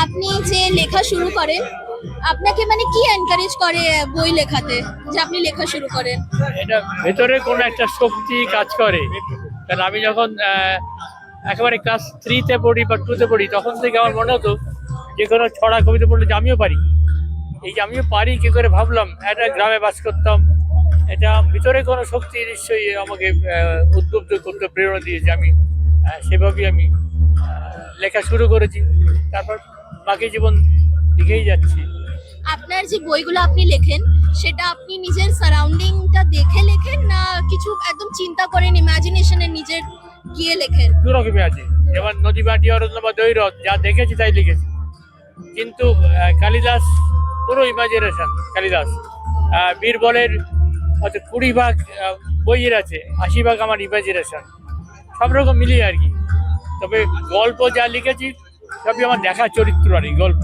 আপনি যে লেখা শুরু করেন, আপনাকে মানে কি এনকারেজ করে বই লেখাতে, যে আপনি লেখা শুরু করেন? এটা ভেতরে কোনো একটা শক্তি কাজ করে। কারণ আমি যখন একেবারে ক্লাস 3-তে পড়ি বা 2-তে পড়ি, তখন থেকে আমার মনে হতো যে কোনো ছড়া কবিতা পড়লে যে আমিও পারি। এই যে আমিও পারি কি করে ভাবলাম, একটা গ্রামে বাস করতাম, এটা ভিতরে কোনো শক্তি নিশ্চয়ই আমাকে উদ্বুদ্ধ করতে প্রেরণা দিয়েছে। আমি সেভাবেই আমি লেখা শুরু করেছি। তারপর বাকি জীবন লিখেই যাচ্ছি। আপনার যে বইগুলো আপনি লেখেন, সেটা আপনি নিজের সারাউন্ডিংটা দেখে লেখেন, না কিছু একদম চিন্তা করেন ইমাজিনেশনে নিজের গিয়ে লেখেন? দু রকমই আছে, যেমন নদী মাটি অরণ্য বা দৈরথ, যা দেখেছি তাই লিখেছি। কিন্তু কালিদাস পুরো ইমাজিনেশন। কালিদাস বীরবলের হয়তো 20 ভাগ বইয়ের আছে, 80 ভাগ আমার ইমাজিনেশন। সব রকম মিলিয়ে আর কি। তবে গল্প যা লিখেছি সবই আমার দেখা চরিত্র আর কি, গল্প।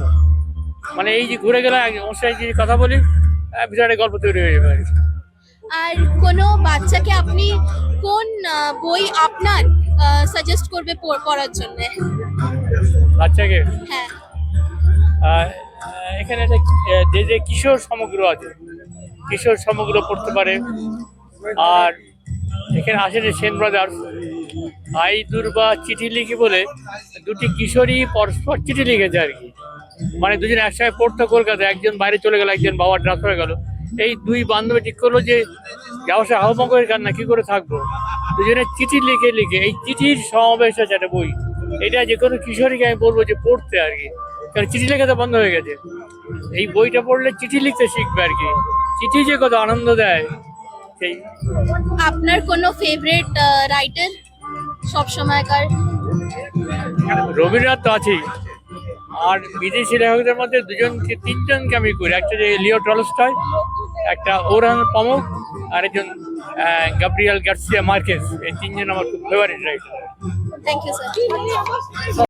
মানে এই যে ঘুরে গেলাম ওর সাথে যদি কথা বলি, বিরাট গল্প তৈরি হয়ে যাবে আর কি। আর কোনো বাচ্চাকে আপনি কোন বই আপনার সাজেস্ট করবে পড়ার জন্য? বাচ্চাকে হ্যাঁ। আহ, এখানে একটা যে যে কিশোর সমগ্র আছে, কিশোর সমগ্র পড়তে পারে। আর এখানে আসে যে সেন ব্রাদার্স, আই দুর্বা চিঠি লিখি বলে দুটি কিশোরী পরস্পর চিঠি লিখেছে আর কি। মানে দুজন একসঙ্গে পড়তো কলকাতায়, একজন বাইরে চলে গেল, একজন বাবার ট্রান্সফার হয়ে গেল। এই দুই বান্ধবী ঠিক করলো যে ব্যবসা হাওমাগের কান্না কি করে থাকবো, দুজনে চিঠি লিখে লিখে এই চিঠির সমাবেশ আছে একটা বই। এটা যে কোনো কিশোরীকে আমি বলবো যে পড়তে আর কি, কারণ চিঠি লেখা তো বন্ধ হয়ে গেছে। এই বইটা পড়লে চিঠি লিখতে শিখবে আর কি। চিঠি যে কত আনন্দ দেয় সেই। আপনার কোনো ফেভারিট রাইটার সব সময়কার? রবীন্দ্রনাথ তো আছেই। আর বিদেশি লেখকদের মধ্যে দুজনকে তিনজনকে আমি করি, একটা যে লিও টলস্টয়, একটা ওরহান পামুক, আর একজন গাব্রিয়েল গার্সিয়া মার্কেস। এই তিনজন আমার খুব favourite writer. Thank you sir.